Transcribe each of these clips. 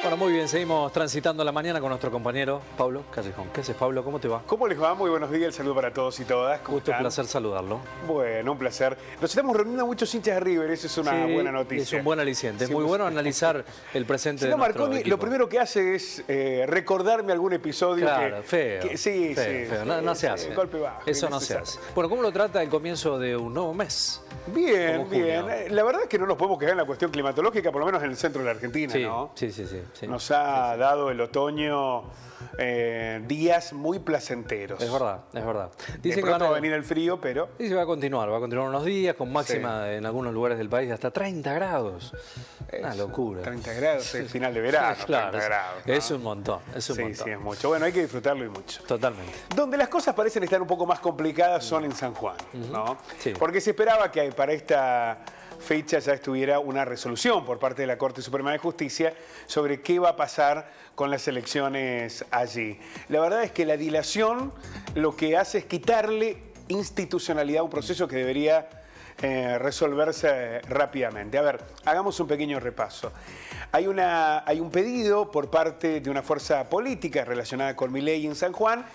Bueno, muy bien, seguimos transitando la mañana con nuestro compañero Pablo Callejón. ¿Qué haces, Pablo? ¿Cómo te va? ¿Cómo les va? Muy buenos días, el saludo para todos y todas. Gusto, un placer saludarlo. Bueno, un placer. Nos estamos reuniendo muchos hinchas de River, eso es una buena noticia. Es un buen aliciente, es muy bueno analizar el presente de nuestro Marconi equipo. Lo primero que hace es recordarme algún episodio claro, feo. Feo. No se hace. Golpe bajo. Eso no se hace. Bueno, ¿cómo lo trata el comienzo de un nuevo mes? Bien, bien. La verdad es que no nos podemos quejar en la cuestión climatológica, por lo menos en el centro de la Argentina, sí, ¿no? Sí. Nos ha dado el otoño días muy placenteros. Es verdad, es verdad. Dicen que va a venir el frío, pero... Dice que va a continuar unos días con máxima en algunos lugares del país de hasta 30 grados. Una locura. 30 grados, el final de verano. Claro, 30 grados, ¿no? es un montón, es un montón. Sí, es mucho. Bueno, hay que disfrutarlo y mucho. Totalmente. Donde las cosas parecen estar un poco más complicadas son en San Juan, ¿no? Sí. Porque se esperaba que para esta fecha ya estuviera una resolución por parte de la Corte Suprema de Justicia sobre qué va a pasar con las elecciones allí. La verdad es que la dilación lo que hace es quitarle institucionalidad a un proceso que debería resolverse rápidamente. A ver, hagamos un pequeño repaso. Hay un pedido por parte de una fuerza política relacionada con Milei en San Juan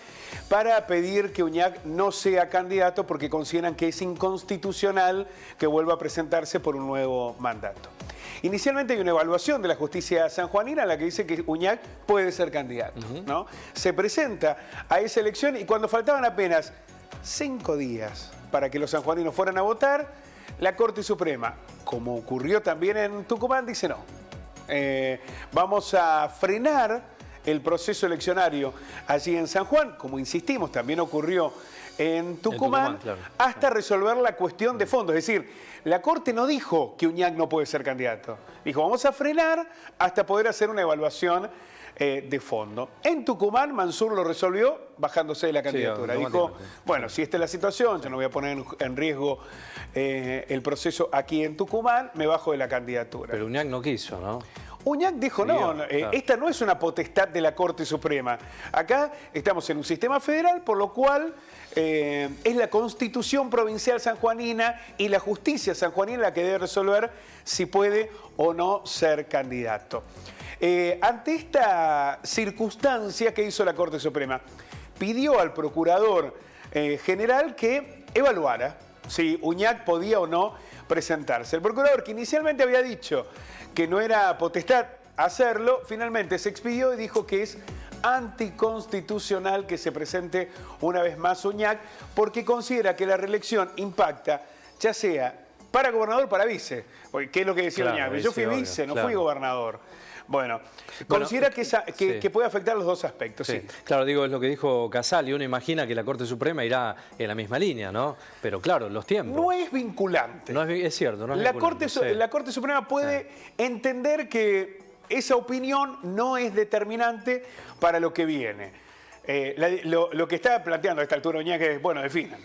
para pedir que Uñac no sea candidato porque consideran que es inconstitucional que vuelva a presentarse por un nuevo mandato. Inicialmente hay una evaluación de la justicia sanjuanina en la que dice que Uñac puede ser candidato, ¿no? Se presenta a esa elección y cuando faltaban apenas 5 días para que los sanjuaninos fueran a votar, la Corte Suprema, como ocurrió también en Tucumán, dice no. Vamos a frenar el proceso eleccionario allí en San Juan, como insistimos, también ocurrió en Tucumán, claro, hasta resolver la cuestión de fondo. Es decir, la Corte no dijo que Uñac no puede ser candidato. Dijo, vamos a frenar hasta poder hacer una evaluación de fondo. En Tucumán, Mansur lo resolvió bajándose de la candidatura. Dijo, bueno, si esta es la situación, yo no voy a poner en riesgo el proceso aquí en Tucumán, me bajo de la candidatura. Pero Uñac no quiso, ¿no? Uñac dijo, claro. Esta no es una potestad de la Corte Suprema. Acá estamos en un sistema federal, por lo cual es la Constitución Provincial sanjuanina y la justicia sanjuanina la que debe resolver si puede o no ser candidato. Ante esta circunstancia, ¿qué hizo la Corte Suprema? Pidió al Procurador General que evaluara si Uñac podía o no presentarse. El Procurador, que inicialmente había dicho que no era potestad hacerlo, finalmente se expidió y dijo que es anticonstitucional que se presente una vez más Uñac porque considera que la reelección impacta ya sea para gobernador o para vice. ¿Qué es lo que decía Uñac? Yo fui vice, no fui gobernador. Bueno, considera que puede afectar los dos aspectos. Sí. Claro, digo, es lo que dijo Casali. Uno imagina que la Corte Suprema irá en la misma línea, ¿no? Pero claro, los tiempos. No es vinculante. No es cierto, no es vinculante. La Corte Suprema puede entender que esa opinión no es determinante para lo que viene. Lo que está planteando a esta altura Uñac es, bueno, definan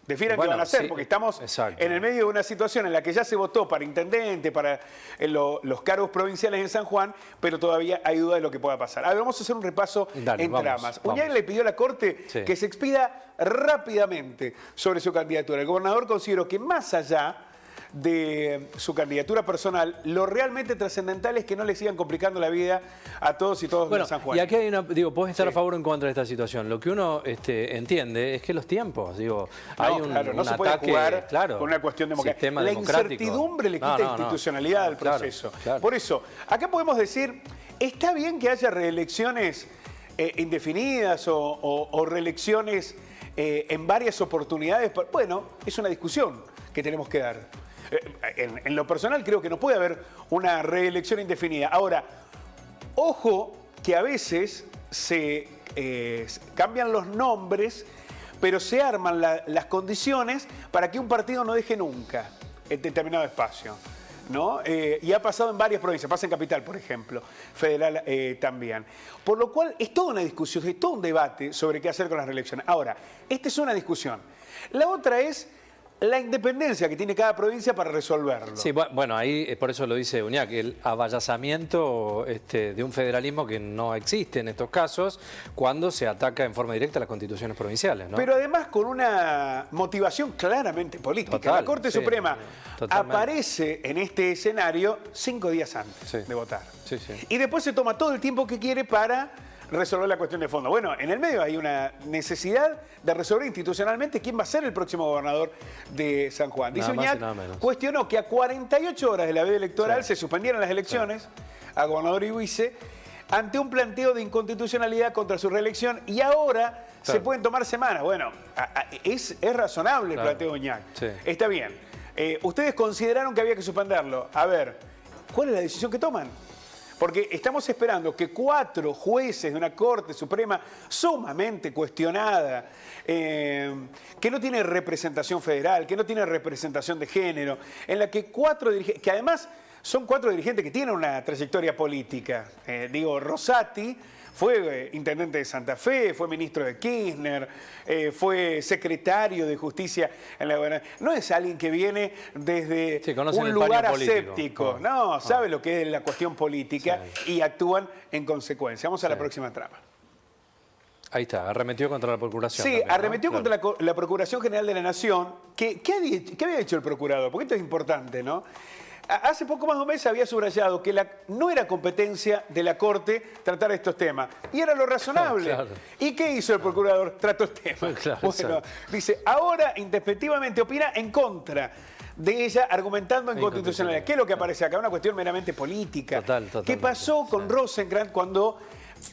qué van a hacer, porque estamos en el medio de una situación en la que ya se votó para intendente, para los cargos provinciales en San Juan, pero todavía hay duda de lo que pueda pasar. A ver, vamos a hacer un repaso en tramas. Uñac le pidió a la Corte que se expida rápidamente sobre su candidatura. El gobernador consideró que más allá de su candidatura personal, lo realmente trascendental es que no le sigan complicando la vida a todos y todos de San Juan. Y aquí hay podés estar a favor o en contra de esta situación. Lo que uno entiende es que los tiempos, no se puede jugar con una cuestión democrática. La incertidumbre le quita institucionalidad al proceso. Por eso, acá podemos decir, está bien que haya reelecciones indefinidas o reelecciones en varias oportunidades. Bueno, es una discusión que tenemos que dar. En lo personal creo que no puede haber una reelección indefinida. Ahora, ojo que a veces se cambian los nombres, pero se arman las condiciones para que un partido no deje nunca en determinado espacio, ¿no? Y ha pasado en varias provincias, pasa en Capital, por ejemplo, federal también. Por lo cual es toda una discusión, es todo un debate sobre qué hacer con las reelecciones. Ahora, esta es una discusión. La otra es la independencia que tiene cada provincia para resolverlo. Sí, bueno, ahí por eso lo dice Uñac, el abayazamiento de un federalismo que no existe en estos casos cuando se ataca en forma directa a las constituciones provinciales, ¿no? Pero además con una motivación claramente política. Total, la Corte sí, Suprema totalmente. aparece en este escenario 5 días antes de votar. Sí, sí. Y después se toma todo el tiempo que quiere para resolver la cuestión de fondo. Bueno, en el medio hay una necesidad de resolver institucionalmente quién va a ser el próximo gobernador de San Juan. Dice Uñac, cuestionó que a 48 horas de la veda electoral se suspendieran las elecciones a gobernador y vice ante un planteo de inconstitucionalidad contra su reelección y ahora se pueden tomar semanas. Bueno, es razonable el planteo de Uñac. Sí. Está bien. Ustedes consideraron que había que suspenderlo. A ver, ¿cuál es la decisión que toman? Porque estamos esperando que 4 jueces de una Corte Suprema sumamente cuestionada, que no tiene representación federal, que no tiene representación de género, en la que 4 dirigentes, que además son 4 dirigentes que tienen una trayectoria política. Rosati fue intendente de Santa Fe, fue ministro de Kirchner, fue secretario de Justicia en la gobernación. No es alguien que viene desde un lugar aséptico, no, sabe lo que es la cuestión política y actúan en consecuencia. Vamos a la próxima trama. Ahí está, arremetió contra la Procuración. Sí, también, arremetió contra la Procuración General de la Nación. ¿Qué había dicho el procurador? Porque esto es importante, ¿no? Hace poco más de un mes había subrayado que no era competencia de la Corte tratar estos temas. Y era lo razonable. Claro. ¿Y qué hizo el procurador? Trató el tema. Claro, bueno, dice, ahora introspectivamente opina en contra de ella, argumentando en constitucionalidad. ¿Qué es lo que aparece acá? Una cuestión meramente política. ¿Qué pasó con Rosenkrantz cuando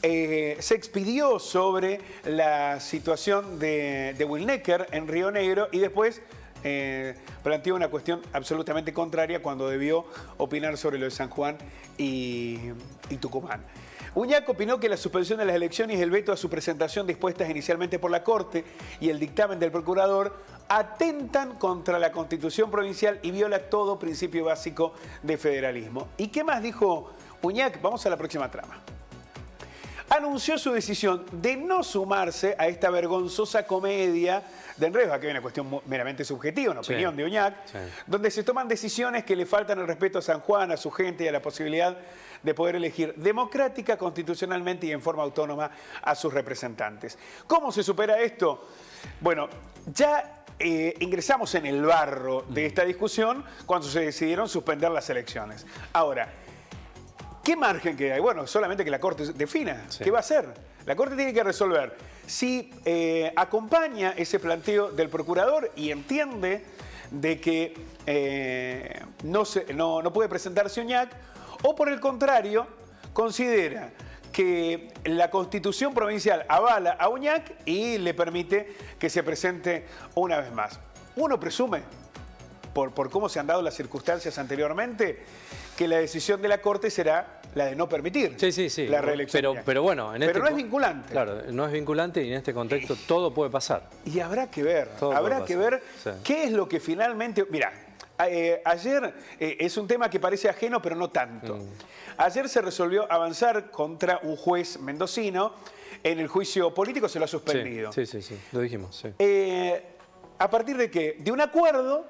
se expidió sobre la situación de Wilnecker en Río Negro y después planteó una cuestión absolutamente contraria cuando debió opinar sobre lo de San Juan y Tucumán? Uñac opinó que la suspensión de las elecciones y el veto a su presentación dispuestas inicialmente por la Corte y el dictamen del procurador atentan contra la Constitución provincial y viola todo principio básico de federalismo. ¿Y qué más dijo Uñac? Vamos a la próxima trama. Anunció su decisión de no sumarse a esta vergonzosa comedia de enredos, aquí hay una cuestión meramente subjetiva, una opinión de Uñac, donde se toman decisiones que le faltan el respeto a San Juan, a su gente y a la posibilidad de poder elegir democrática, constitucionalmente y en forma autónoma a sus representantes. ¿Cómo se supera esto? Bueno, ya ingresamos en el barro de esta discusión cuando se decidieron suspender las elecciones. Ahora, ¿qué margen queda? Bueno, solamente que la Corte defina. ¿Qué va a hacer? La Corte tiene que resolver si acompaña ese planteo del procurador y entiende de que no puede presentarse Uñac, o por el contrario, considera que la Constitución provincial avala a Uñac y le permite que se presente una vez más. Uno presume, por cómo se han dado las circunstancias anteriormente, que la decisión de la Corte será la de no permitir la reelección. Pero bueno, pero no es vinculante. Claro, no es vinculante y en este contexto todo puede pasar. Y habrá que ver, qué es lo que finalmente... Mirá, ayer es un tema que parece ajeno, pero no tanto. Ayer se resolvió avanzar contra un juez mendocino en el juicio político, se lo ha suspendido. Sí, lo dijimos. ¿A partir de qué? De un acuerdo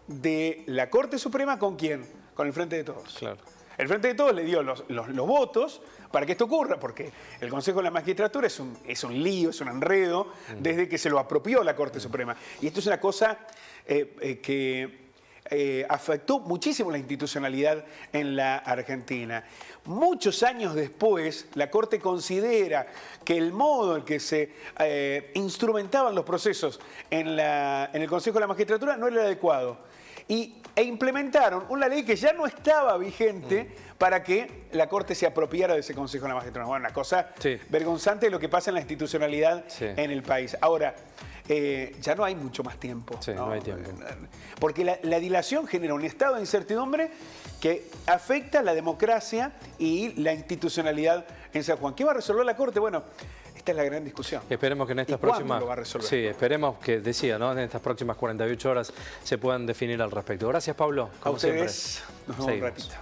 de la Corte Suprema ¿con quién? Con el Frente de Todos. Claro. El Frente de Todos le dio los votos para que esto ocurra, porque el Consejo de la Magistratura es un lío, es un enredo, desde que se lo apropió la Corte Suprema. Y esto es una cosa que afectó muchísimo la institucionalidad en la Argentina. Muchos años después, la Corte considera que el modo en que se instrumentaban los procesos en el Consejo de la Magistratura no era el adecuado. E implementaron una ley que ya no estaba vigente para que la Corte se apropiara de ese Consejo de la Magistratura. Bueno, una cosa vergonzante de lo que pasa en la institucionalidad en el país. Ahora, ya no hay mucho más tiempo. No hay tiempo. Porque la dilación genera un estado de incertidumbre que afecta la democracia y la institucionalidad en San Juan. ¿Qué va a resolver la Corte? Bueno, esta es la gran discusión. Esperemos que en estas próximas... lo va a resolver? Sí, esperemos que, en estas próximas 48 horas se puedan definir al respecto. Gracias, Pablo. A ustedes, nos vemos un ratito.